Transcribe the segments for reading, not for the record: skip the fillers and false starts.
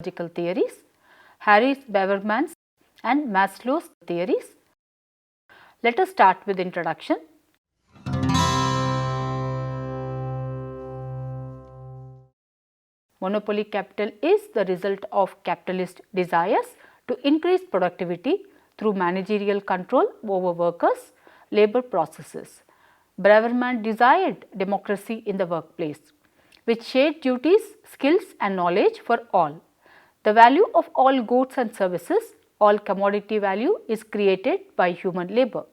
sociological theories, Braverman's and Maslow's theories. Let us start with introduction. Monopoly capital is the result of capitalist desires to increase productivity through managerial control over workers' labor processes. Braverman desired democracy in the workplace, with shared duties, skills and knowledge for all. The value of all goods and services, all commodity value is created by human labor.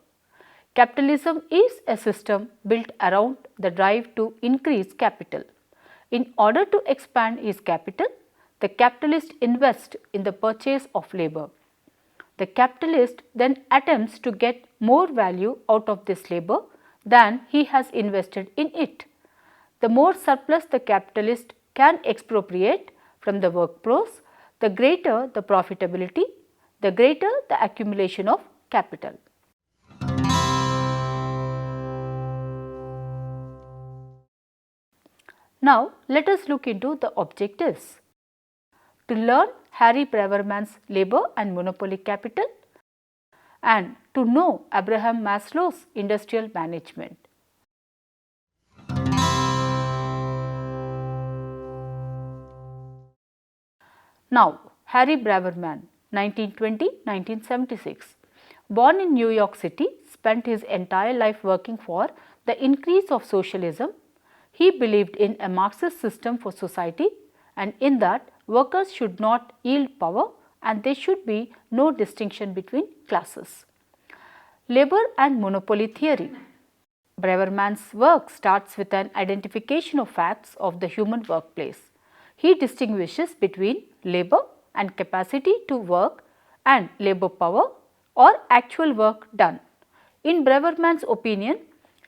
Capitalism is a system built around the drive to increase capital. In order to expand his capital, the capitalist invests in the purchase of labor. The capitalist then attempts to get more value out of this labor than he has invested in it. The more surplus the capitalist can expropriate from the workforce, the greater the profitability, the greater the accumulation of capital. Now, let us look into the objectives. To learn Braverman's labor and monopoly capital and to know Abraham Maslow's industrial management. Now, Braverman 1920–1976, born in New York City, spent his entire life working for the increase of socialism. He believed in a Marxist system for society and in that workers should not yield power and there should be no distinction between classes. Labor and monopoly theory. Braverman's work starts with an identification of facts of the human workplace. He distinguishes between labor and capacity to work and labor power or actual work done. In Braverman's opinion,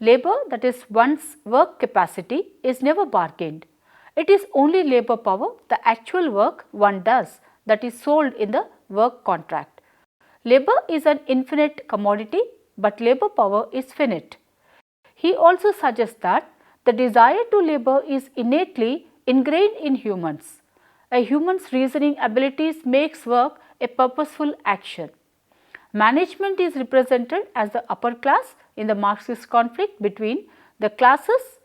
labor, that is one's work capacity, is never bargained. It is only labor power, the actual work one does, that is sold in the work contract. Labor is an infinite commodity, but labor power is finite. He also suggests that the desire to labor is innately ingrained in humans. A human's reasoning abilities makes work a purposeful action. Management is represented as the upper class in the Marxist conflict between the classes.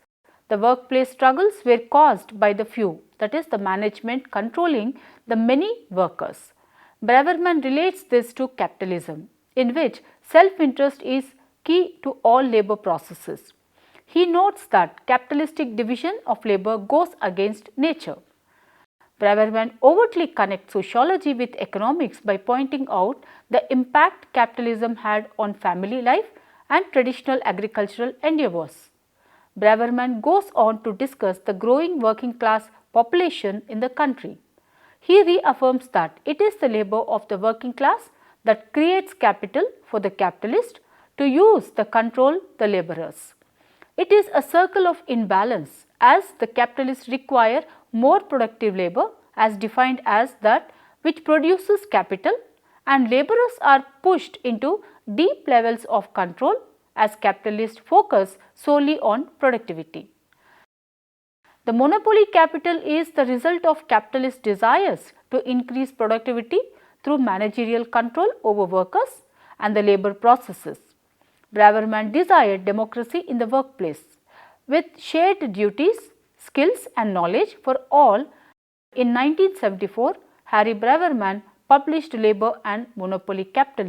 The workplace struggles were caused by the few, that is the management controlling the many workers. Braverman relates this to capitalism, in which self-interest is key to all labor processes. He notes that capitalistic division of labor goes against nature. Braverman overtly connects sociology with economics by pointing out the impact capitalism had on family life and traditional agricultural endeavours. Braverman goes on to discuss the growing working class population in the country. He reaffirms that it is the labor of the working class that creates capital for the capitalist to use to control the labourers. It is a circle of imbalance as the capitalists require more productive labor as defined as that which produces capital and labourers are pushed into deep levels of control as capitalists focus solely on productivity. The monopoly capital is the result of capitalist desires to increase productivity through managerial control over workers and the labor processes. Braverman desired democracy in the workplace with shared duties, skills and knowledge for all. In 1974, Braverman published Labor and Monopoly Capital,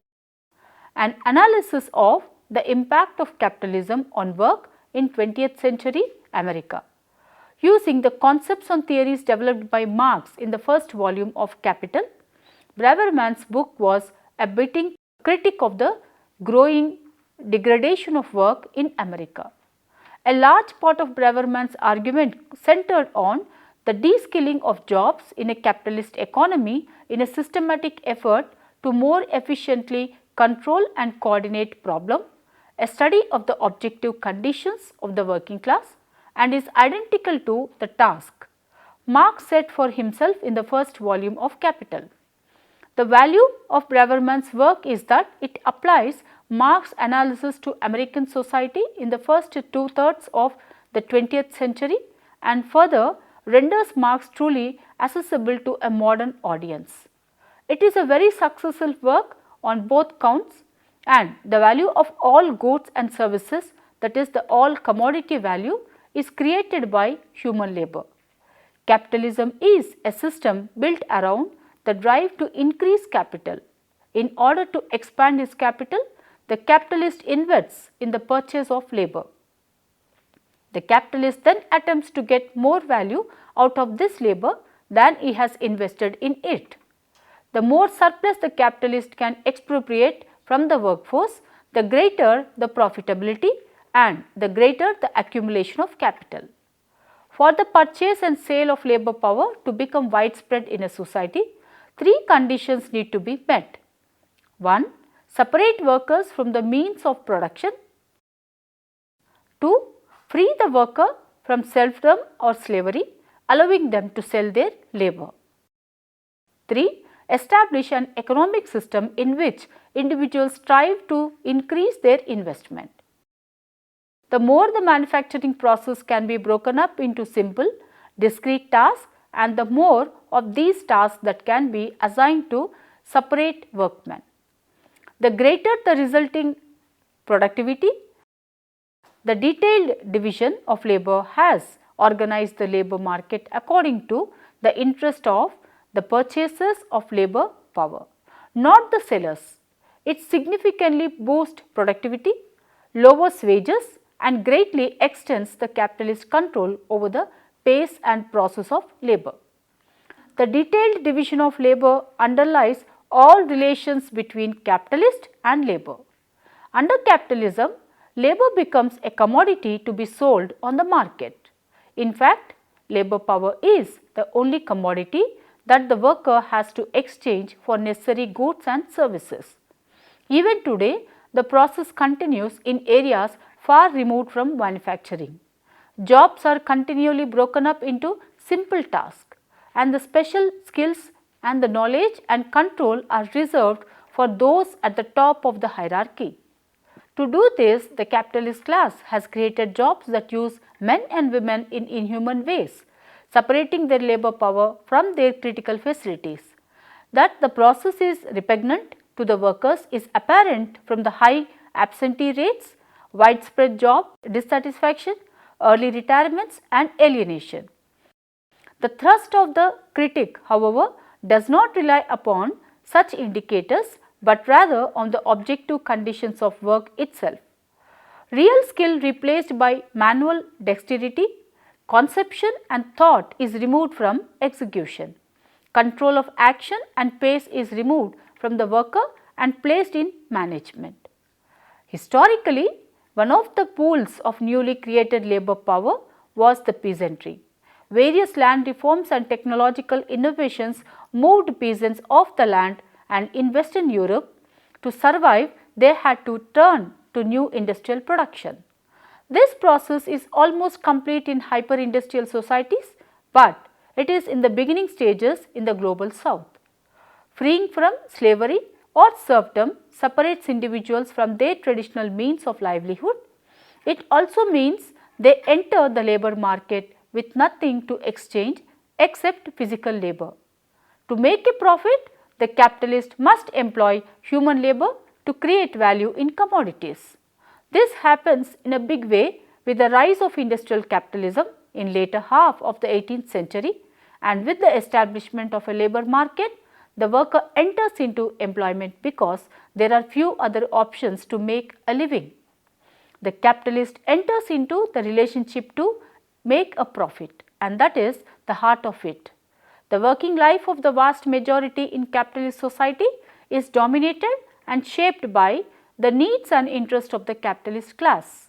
an analysis of the impact of capitalism on work in 20th century America. Using the concepts and theories developed by Marx in the first volume of Capital, Braverman's book was a biting critic of the growing degradation of work in America. A large part of Braverman's argument centered on the de-skilling of jobs in a capitalist economy in a systematic effort to more efficiently control and coordinate problem, a study of the objective conditions of the working class and is identical to the task Marx set for himself in the first volume of Capital. The value of Braverman's work is that it applies Marx's analysis to American society in the first two-thirds of the 20th century and further renders Marx truly accessible to a modern audience. It is a very successful work on both counts, and the value of all goods and services, that is the all commodity value, is created by human labor. Capitalism is a system built around the drive to increase capital. In order to expand its capital, the capitalist invests in the purchase of labor. The capitalist then attempts to get more value out of this labor than he has invested in it. The more surplus the capitalist can expropriate from the workforce, the greater the profitability and the greater the accumulation of capital. For the purchase and sale of labor power to become widespread in a society, three conditions need to be met. 1. Separate workers from the means of production. 2. Free the worker from serfdom or slavery, allowing them to sell their labor. 3. Establish an economic system in which individuals strive to increase their investment. The more the manufacturing process can be broken up into simple, discrete tasks, and the more of these tasks that can be assigned to separate workmen, the greater the resulting productivity. The detailed division of labor has organized the labor market according to the interest of the purchasers of labor power, not the sellers. It significantly boosts productivity, lowers wages, and greatly extends the capitalist control over the pace and process of labor. The detailed division of labor underlies all relations between capitalist and labor. Under capitalism, labor becomes a commodity to be sold on the market. In fact, labor power is the only commodity that the worker has to exchange for necessary goods and services. Even today, the process continues in areas far removed from manufacturing. Jobs are continually broken up into simple tasks, and the special skills and the knowledge and control are reserved for those at the top of the hierarchy. To do this, the capitalist class has created jobs that use men and women in inhuman ways, separating their labor power from their critical facilities. That the process is repugnant to the workers is apparent from the high absentee rates, widespread job dissatisfaction, early retirements, and alienation. The thrust of the critic, however, does not rely upon such indicators, but rather on the objective conditions of work itself. Real skill replaced by manual dexterity, conception and thought is removed from execution. Control of action and pace is removed from the worker and placed in management. Historically, one of the pools of newly created labor power was the peasantry. Various land reforms and technological innovations moved peasants off the land, and in Western Europe, to survive, they had to turn to new industrial production. This process is almost complete in hyper-industrial societies, but it is in the beginning stages in the global south. Freeing from slavery or serfdom separates individuals from their traditional means of livelihood. It also means they enter the labor market with nothing to exchange except physical labor. To make a profit, the capitalist must employ human labor to create value in commodities. This happens in a big way with the rise of industrial capitalism in later half of the 18th century, and with the establishment of a labor market, the worker enters into employment because there are few other options to make a living. The capitalist enters into the relationship to make a profit, and that is the heart of it. The working life of the vast majority in capitalist society is dominated and shaped by the needs and interests of the capitalist class.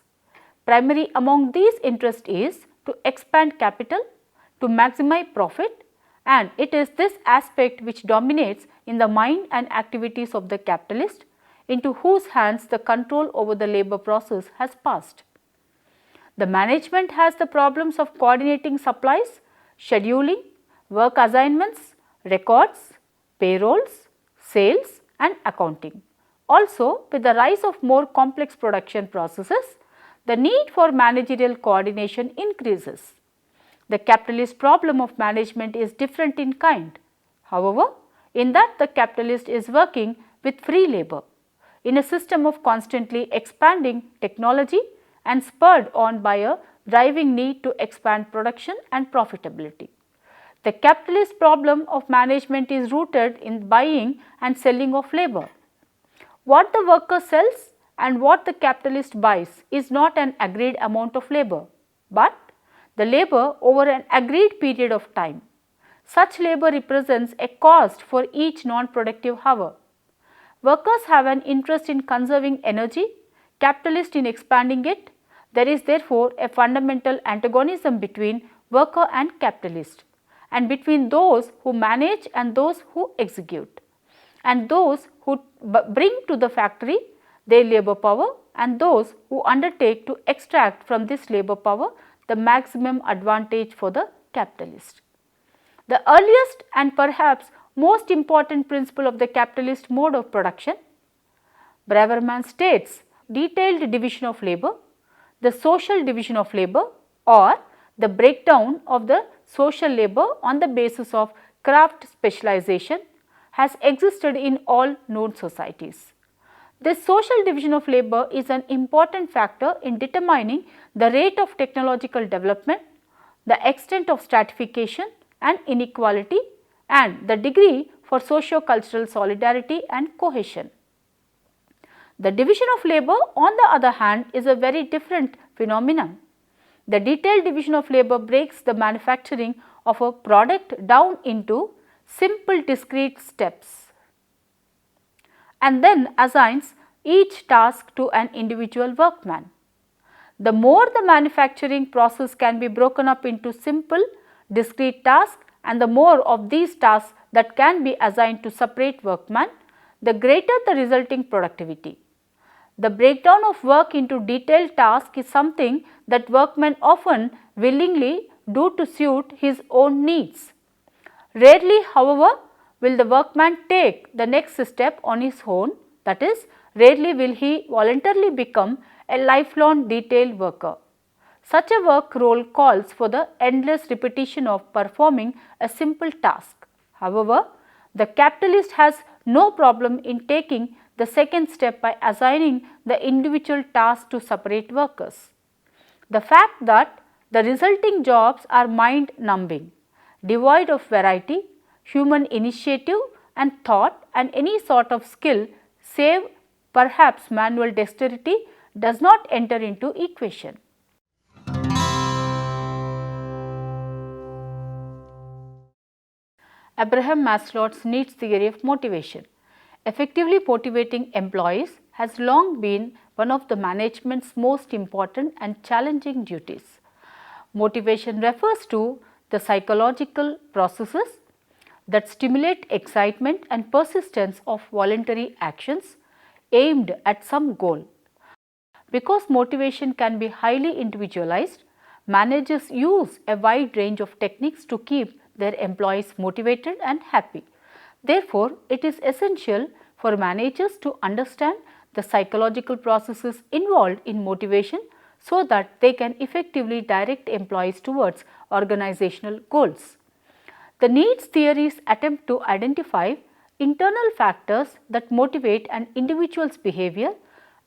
Primary among these interests is to expand capital, to maximize profit, and it is this aspect which dominates in the mind and activities of the capitalist, into whose hands the control over the labor process has passed. The management has the problems of coordinating supplies, scheduling, work assignments, records, payrolls, sales, and accounting. Also, with the rise of more complex production processes, the need for managerial coordination increases. The capitalist problem of management is different in kind. However, in that the capitalist is working with free labor in a system of constantly expanding technology and spurred on by a driving need to expand production and profitability. The capitalist problem of management is rooted in buying and selling of labor. What the worker sells and what the capitalist buys is not an agreed amount of labor, but the labor over an agreed period of time. Such labor represents a cost for each non-productive hour. Workers have an interest in conserving energy, capitalists in expanding it. There is therefore a fundamental antagonism between worker and capitalist, and between those who manage and those who execute, and those who bring to the factory their labor power and those who undertake to extract from this labor power the maximum advantage for the capitalist. The earliest and perhaps most important principle of the capitalist mode of production, Braverman states, detailed division of labor, the social division of labor, or the breakdown of the social labor on the basis of craft specialization, has existed in all known societies. This social division of labor is an important factor in determining the rate of technological development, the extent of stratification and inequality, and the degree for socio-cultural solidarity and cohesion. The division of labor, on the other hand, is a very different phenomenon. The detailed division of labor breaks the manufacturing of a product down into simple discrete steps and then assigns each task to an individual workman. The more the manufacturing process can be broken up into simple discrete tasks and the more of these tasks that can be assigned to separate workmen, the greater the resulting productivity. The breakdown of work into detailed tasks is something that workmen often willingly do to suit his own needs. Rarely, however, will the workman take the next step on his own, that is, rarely will he voluntarily become a lifelong detail worker. Such a work role calls for the endless repetition of performing a simple task. However, the capitalist has no problem in taking the second step by assigning the individual task to separate workers. The fact that the resulting jobs are mind numbing, devoid of variety, human initiative and thought and any sort of skill save perhaps manual dexterity does not enter into equation. Abraham Maslow's needs theory of motivation. Effectively motivating employees has long been one of the management's most important and challenging duties. Motivation refers to the psychological processes that stimulate excitement and persistence of voluntary actions aimed at some goal. Because motivation can be highly individualized, managers use a wide range of techniques to keep their employees motivated and happy. Therefore, it is essential for managers to understand the psychological processes involved in motivation so that they can effectively direct employees towards organizational goals. The needs theories attempt to identify internal factors that motivate an individual's behavior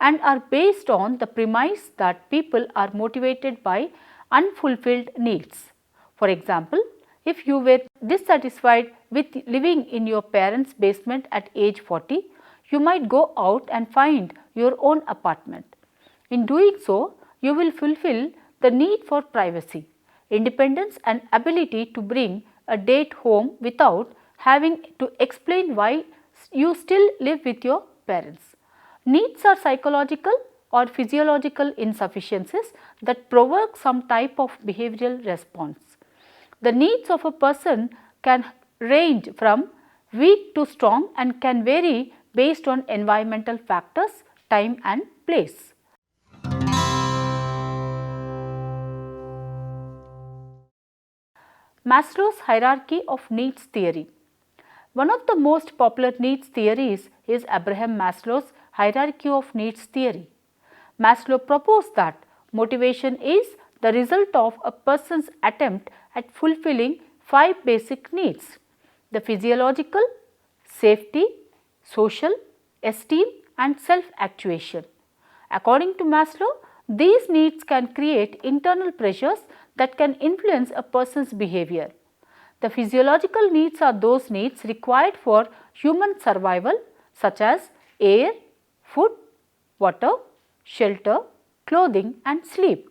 and are based on the premise that people are motivated by unfulfilled needs. For example, if you were dissatisfied with living in your parents' basement at age 40, you might go out and find your own apartment. In doing so, you will fulfill the need for privacy, independence and ability to bring a date home without having to explain why you still live with your parents. Needs are psychological or physiological insufficiencies that provoke some type of behavioral response. The needs of a person can range from weak to strong and can vary based on environmental factors, time and place. Maslow's hierarchy of needs theory. One of the most popular needs theories is Abraham Maslow's hierarchy of needs theory. Maslow proposed that motivation is the result of a person's attempt at fulfilling 5 basic needs: the physiological, safety, social, esteem and self-actuation. According to Maslow, these needs can create internal pressures that can influence a person's behavior. The physiological needs are those needs required for human survival, such as air, food, water, shelter, clothing and sleep.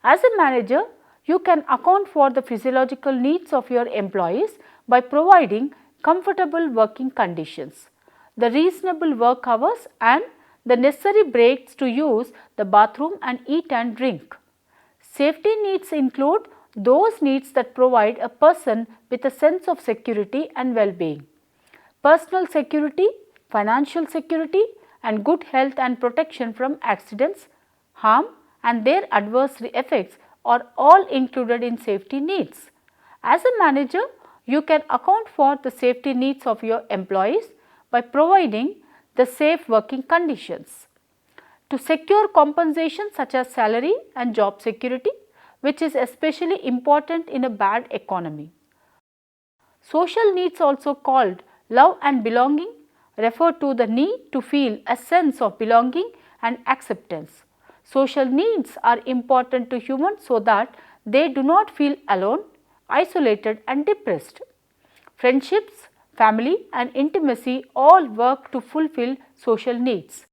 As a manager, you can account for the physiological needs of your employees by providing comfortable working conditions, the reasonable work hours and the necessary breaks to use the bathroom and eat and drink. Safety needs include those needs that provide a person with a sense of security and well-being. Personal security, financial security and good health and protection from accidents, harm and their adverse effects are all included in safety needs. As a manager, you can account for the safety needs of your employees by providing the safe working conditions. To secure compensation such as salary and job security, which is especially important in a bad economy. Social needs, also called love and belonging, refer to the need to feel a sense of belonging and acceptance. Social needs are important to humans so that they do not feel alone, isolated and depressed. Friendships, family and intimacy all work to fulfill social needs.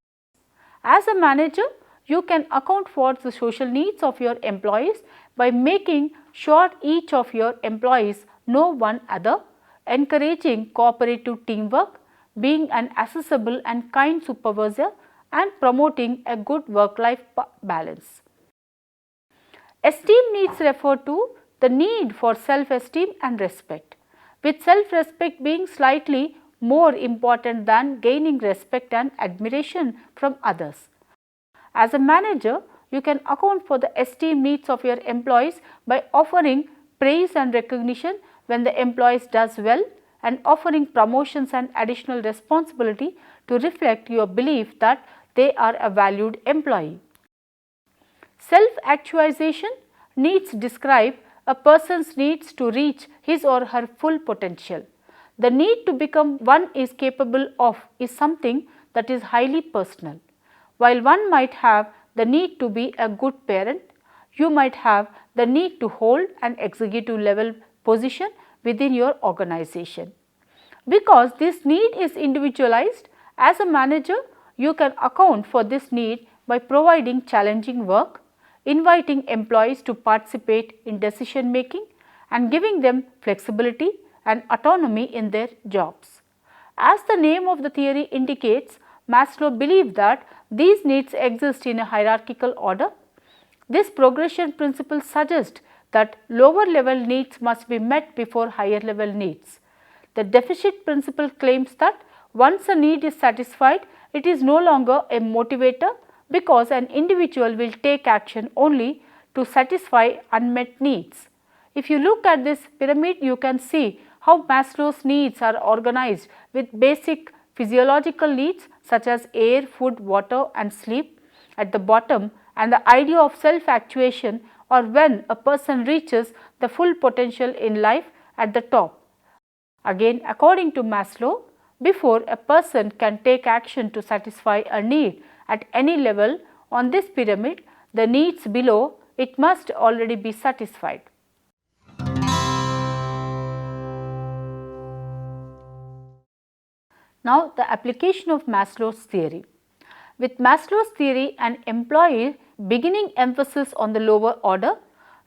As a manager, you can account for the social needs of your employees by making sure each of your employees know one another, encouraging cooperative teamwork, being an accessible and kind supervisor and promoting a good work-life balance. Esteem needs refer to the need for self-esteem and respect, with self-respect being slightly more important than gaining respect and admiration from others. As a manager, you can account for the esteem needs of your employees by offering praise and recognition when the employees does well and offering promotions and additional responsibility to reflect your belief that they are a valued employee. Self-actualization needs describe a person's needs to reach his or her full potential. The need to become one is capable of is something that is highly personal. While one might have the need to be a good parent, you might have the need to hold an executive level position within your organization. Because this need is individualized, as a manager, you can account for this need by providing challenging work, inviting employees to participate in decision making and giving them flexibility and autonomy in their jobs. As the name of the theory indicates, Maslow believed that these needs exist in a hierarchical order. This progression principle suggests that lower level needs must be met before higher level needs. The deficit principle claims that once a need is satisfied, it is no longer a motivator because an individual will take action only to satisfy unmet needs. If you look at this pyramid, you can see how Maslow's needs are organized with basic physiological needs such as air, food, water and sleep at the bottom and the idea of self-actuation or when a person reaches the full potential in life at the top. Again, according to Maslow, before a person can take action to satisfy a need at any level on this pyramid, the needs below it must already be satisfied. Now, the application of Maslow's theory. With Maslow's theory, an employee beginning emphasis on the lower order,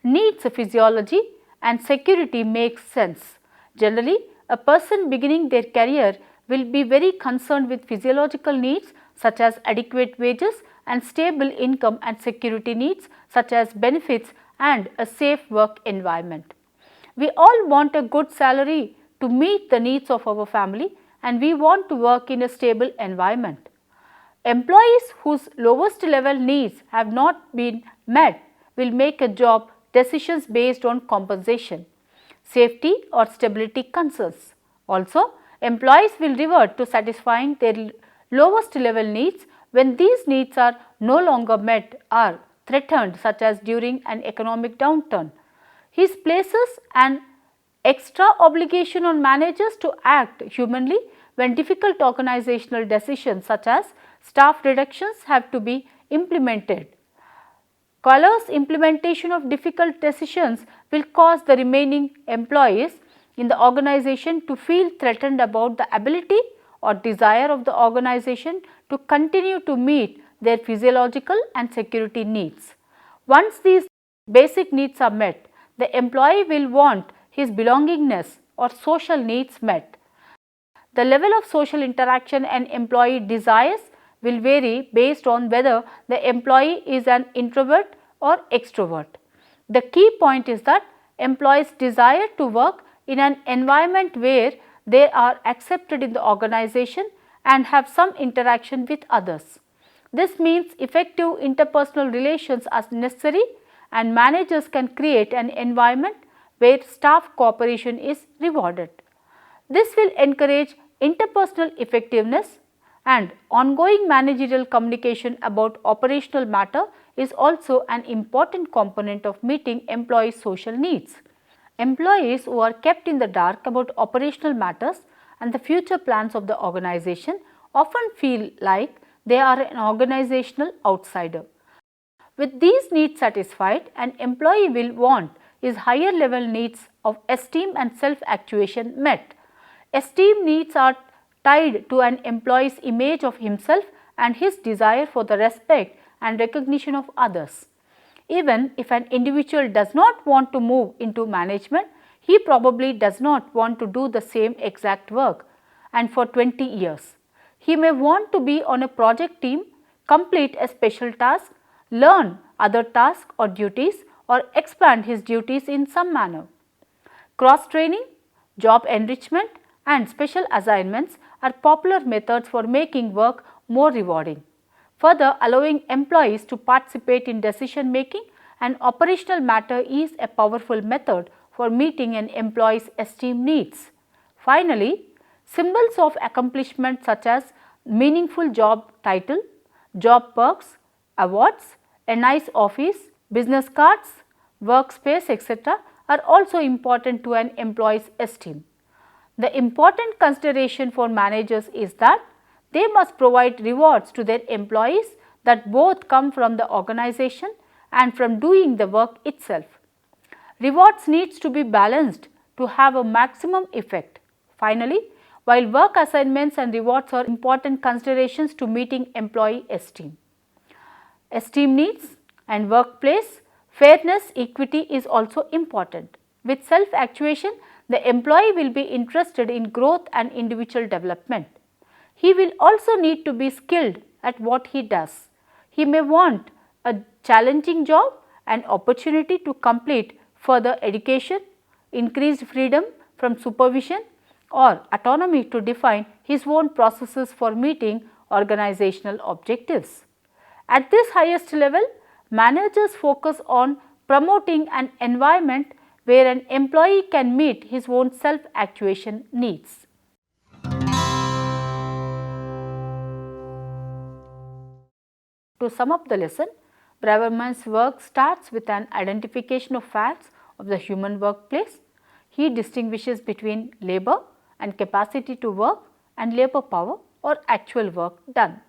needs physiology and security makes sense. Generally, a person beginning their career will be very concerned with physiological needs such as adequate wages and stable income and security needs such as benefits and a safe work environment. We all want a good salary to meet the needs of our family and we want to work in a stable environment. Employees whose lowest level needs have not been met will make a job decisions based on compensation, safety or stability concerns. Also, employees will revert to satisfying their lowest level needs when these needs are no longer met or threatened, such as during an economic downturn. He places an extra obligation on managers to act humanly when difficult organizational decisions such as staff reductions have to be implemented. Callous implementation of difficult decisions will cause the remaining employees in the organization to feel threatened about the ability or desire of the organization to continue to meet their physiological and security needs. Once these basic needs are met, the employee will want his belongingness or social needs met. The level of social interaction an employee desires will vary based on whether the employee is an introvert or extrovert. The key point is that employees desire to work in an environment where they are accepted in the organization and have some interaction with others. This means effective interpersonal relations are necessary, and managers can create an environment where staff cooperation is rewarded. This will encourage interpersonal effectiveness, and ongoing managerial communication about operational matter is also an important component of meeting employees' social needs. Employees who are kept in the dark about operational matters and the future plans of the organization often feel like they are an organizational outsider. With these needs satisfied, an employee will want his higher level needs of esteem and self-actuation met. Esteem needs are tied to an employee's image of himself and his desire for the respect and recognition of others. Even if an individual does not want to move into management, he probably does not want to do the same exact work and for 20 years. He may want to be on a project team, complete a special task, learn other tasks or duties, or expand his duties in some manner. Cross-training, job enrichment, and special assignments are popular methods for making work more rewarding. Further, allowing employees to participate in decision making and operational matter is a powerful method for meeting an employee's esteem needs. Finally, symbols of accomplishment such as meaningful job title, job perks, awards, a nice office, business cards, workspace, etc. are also important to an employee's esteem. The important consideration for managers is that they must provide rewards to their employees that both come from the organization and from doing the work itself. Rewards needs to be balanced to have a maximum effect. Finally, while work assignments and rewards are important considerations to meeting employee esteem needs and workplace fairness equity is also important. With self-actuation, the employee will be interested in growth and individual development. He will also need to be skilled at what he does. He may want a challenging job, an opportunity to complete further education, increased freedom from supervision, or autonomy to define his own processes for meeting organizational objectives. At this highest level, managers focus on promoting an environment where an employee can meet his own self-actuation needs. To sum up the lesson, Braverman's work starts with an identification of facts of the human workplace. He distinguishes between labor and capacity to work and labor power or actual work done.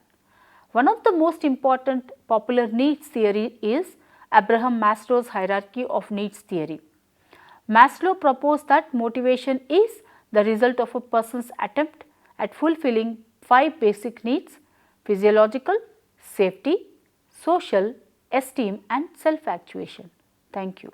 One of the most important popular needs theory is Abraham Maslow's hierarchy of needs theory. Maslow proposed that motivation is the result of a person's attempt at fulfilling 5 basic needs: physiological, safety, social, esteem and self-actuation. Thank you.